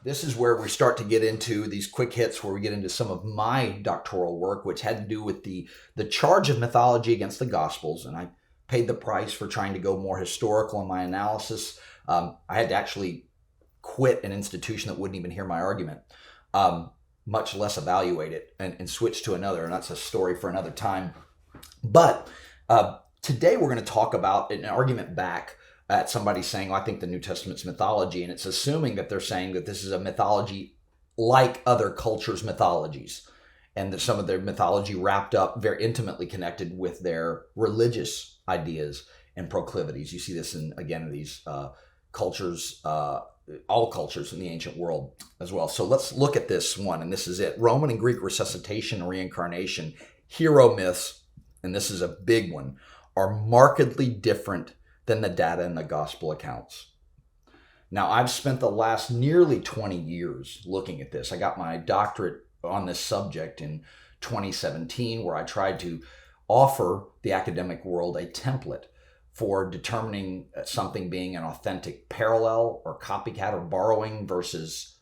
This is where we start to get into these quick hits where we get into some of my doctoral work, which had to do with the charge of mythology against the Gospels. And I paid the price for trying to go more historical in my analysis. I had to actually quit an institution that wouldn't even hear my argument, much less evaluate it, and switch to another. And that's a story for another time. But today we're going to talk about an argument back at somebody saying, I think the New Testament's mythology, and it's assuming that they're saying that this is a mythology like other cultures' mythologies, and that some of their mythology wrapped up very intimately connected with their religious ideas and proclivities. You see this in these cultures, all cultures in the ancient world as well. So let's look at this one, and this is it. Roman and Greek resuscitation and reincarnation, hero myths, and this is a big one, are markedly different than the data in the gospel accounts. Now, I've spent the last nearly 20 years looking at this. I got my doctorate on this subject in 2017, where I tried to offer the academic world a template for determining something being an authentic parallel or copycat or borrowing versus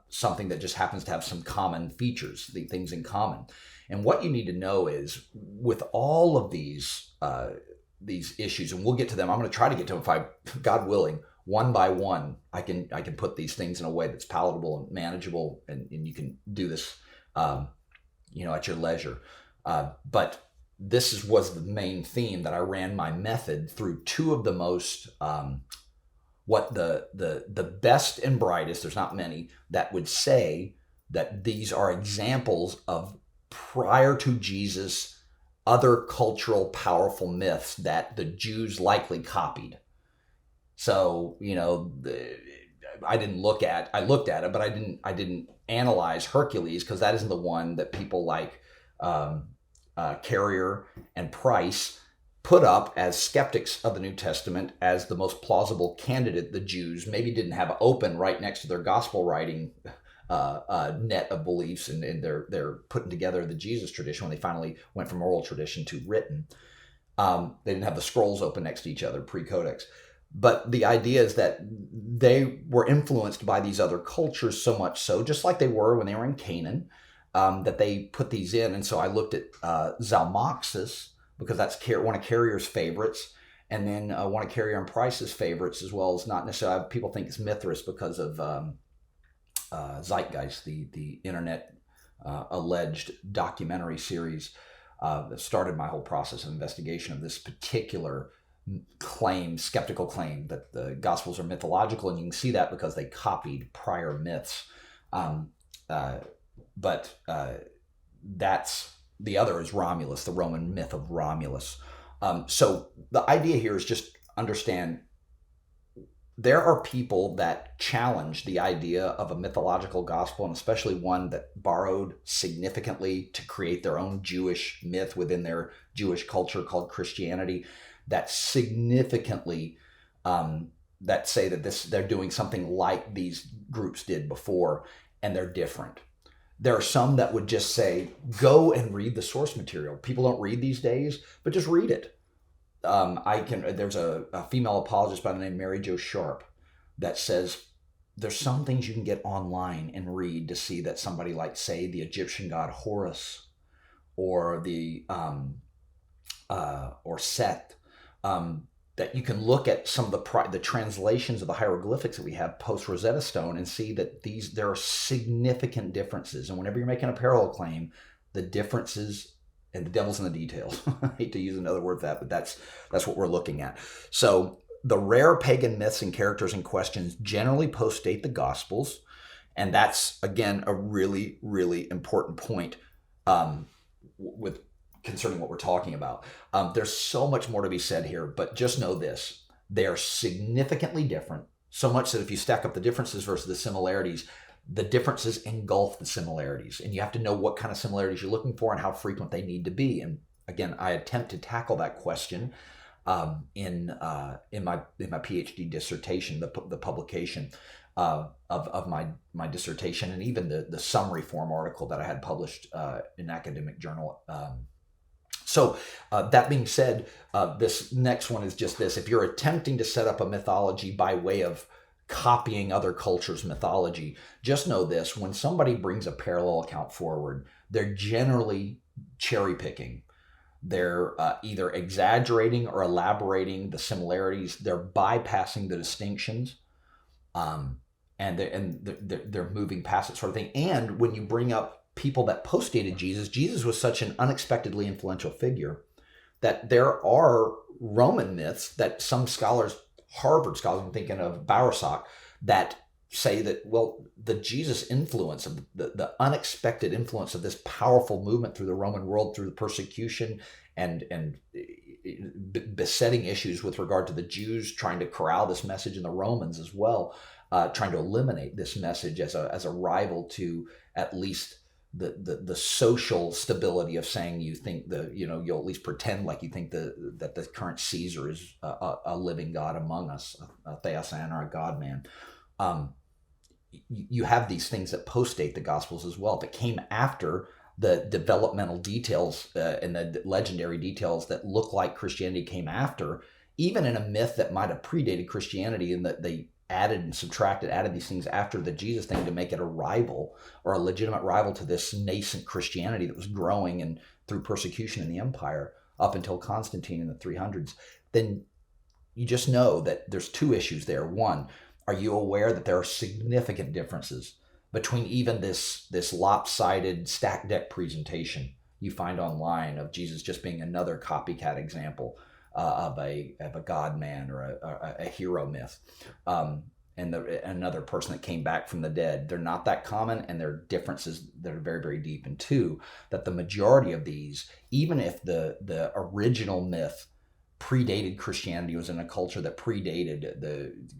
something that just happens to have some common features, the things in common. And what you need to know is, with all of these issues, and we'll get to them. I'm going to try to get to them, if I, God willing, one by one. I can put these things in a way that's palatable and manageable, and you can do this, at your leisure. But this was the main theme that I ran my method through. Two of the most, what the best and brightest, there's not many, that would say that these are examples of prior to Jesus other cultural powerful myths that the Jews likely copied. So, I looked at it, but I didn't analyze Hercules, because that isn't the one that people like Carrier and Price put up as skeptics of the New Testament as the most plausible candidate. The Jews maybe didn't have open right next to their gospel writing net of beliefs, and they're putting together the Jesus tradition when they finally went from oral tradition to written. They didn't have the scrolls open next to each other pre-codex. But the idea is that they were influenced by these other cultures so much so, just like they were when they were in Canaan, that they put these in. And so I looked at Zalmoxis, because that's one of Carrier's favorites, and then one of Carrier and Price's favorites, as well as, not necessarily, people think it's Mithras because of Zeitgeist, the internet alleged documentary series that started my whole process of investigation of this particular skeptical claim that the Gospels are mythological, and you can see that because they copied prior myths. But that's the other is Romulus, the Roman myth of Romulus. So the idea here is just understand there are people that challenge the idea of a mythological gospel, and especially one that borrowed significantly to create their own Jewish myth within their Jewish culture called Christianity, that significantly that say that they're doing something like these groups did before, and they're different. There are some that would just say, go and read the source material. People don't read these days, but just read it. There's a female apologist by the name of Mary Jo Sharp that says there's some things you can get online and read to see that somebody like, say, the Egyptian god Horus, or or Seth, that you can look at some of the translations of the hieroglyphics that we have post Rosetta Stone and see that there are significant differences. And whenever you're making a parallel claim, the differences, and the devil's in the details. I hate to use another word for that, but that's what we're looking at. So the rare pagan myths and characters in questions generally postdate the Gospels, and that's, again, a really, really important point with concerning what we're talking about. There's so much more to be said here, but just know this: they are significantly different, so much that if you stack up the differences versus the similarities, the differences engulf the similarities, and you have to know what kind of similarities you're looking for and how frequent they need to be. And again, I attempt to tackle that question in my PhD dissertation, the publication of my dissertation, and even the summary form article that I had published in academic journal. So that being said, this next one is just this: if you're attempting to set up a mythology by way of copying other cultures' mythology. Just know this: when somebody brings a parallel account forward, they're generally cherry picking. They're either exaggerating or elaborating the similarities. They're bypassing the distinctions, and they're moving past it, sort of thing. And when you bring up people that postdated Jesus, Jesus was such an unexpectedly influential figure that there are Roman myths that some scholars, Harvard scholars, I'm thinking of Bowersock, that say that, well, the Jesus influence, of the unexpected influence of this powerful movement through the Roman world, through the persecution and besetting issues with regard to the Jews trying to corral this message, and the Romans as well, trying to eliminate this message as a rival to at least the social stability of saying you think you'll at least pretend like you think that the current Caesar is a living God among us, a theosan, or a God man. You have these things that postdate the Gospels as well, that came after the developmental details and the legendary details that look like Christianity came after, even in a myth that might have predated Christianity, and that they added and subtracted, added these things after the Jesus thing to make it a rival, or a legitimate rival to this nascent Christianity that was growing and through persecution in the empire up until Constantine in the 300s. Then you just know that there's two issues there. One, are you aware that there are significant differences between even this lopsided stack deck presentation you find online of Jesus just being another copycat example of a God man or a hero myth, and another person that came back from the dead? They're not that common, and there are differences that are very, very deep. And two, that the majority of these, even if the original myth predated Christianity, was in a culture that predated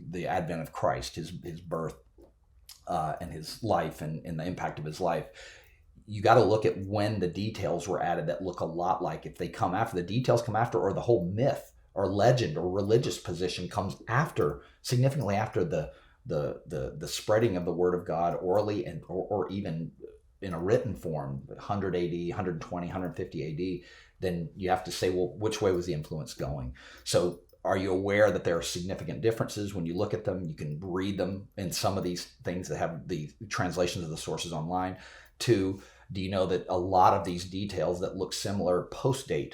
the advent of Christ, his birth, and his life, and the impact of his life, you got to look at when the details were added that look a lot like, if they come after, the details come after, or the whole myth or legend or religious position comes after, significantly after the spreading of the word of God orally, and or even in a written form, 100 AD, 120, 150 AD, then you have to say, well, which way was the influence going? So are you aware that there are significant differences when you look at them? You can read them in some of these things that have the translations of the sources online. Two, do you know that a lot of these details that look similar postdate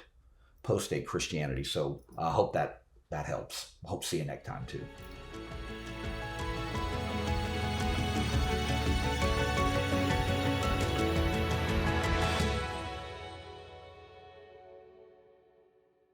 Christianity? So I hope that helps. Hope to see you next time too.